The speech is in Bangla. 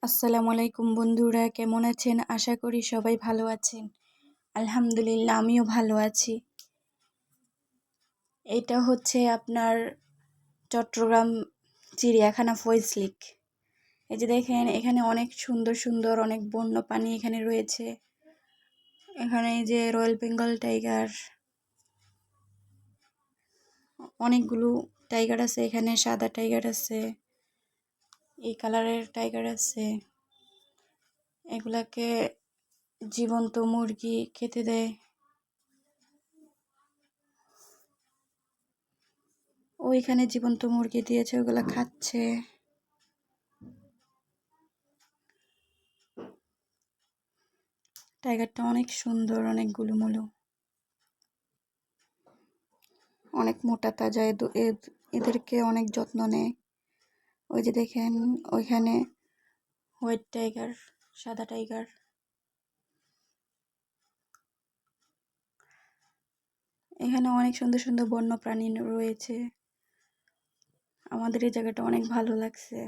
আসসালামু আলাইকুম বন্ধুরা, কেমন আছেন? আশা করি সবাই ভালো আছেন। আলহামদুলিল্লাহ, আমিও ভালো আছি। এটা হচ্ছে আপনার চট্টগ্রাম চিড়িয়াখানা ফয়জলিক। এই যে দেখেন, এখানে অনেক সুন্দর সুন্দর অনেক বন্য প্রাণী এখানে রয়েছে। এখানে এই যে রয়্যাল বেঙ্গল টাইগার, অনেকগুলো টাইগার আছে। এখানে সাদা টাইগার আছে, এই কালারের টাইগার আছে। এগুলাকে জীবন্ত মুরগি খেতে দেয়। ওইখানে জীবন্ত মুরগি দিয়েছে, ওগুলা খাচ্ছে। টাইগারটা অনেক সুন্দর, অনেক গুলুমুলু, অনেক মোটা তাজা। এদেরকে অনেক যত্ন নেয়। ওই যে দেখেন, ওইখানে হোয়াইট টাইগার, সাদা টাইগার। এখানে অনেক সুন্দর সুন্দর বন্য প্রাণী রয়েছে। আমাদের এই জায়গাটা অনেক ভালো লাগছে।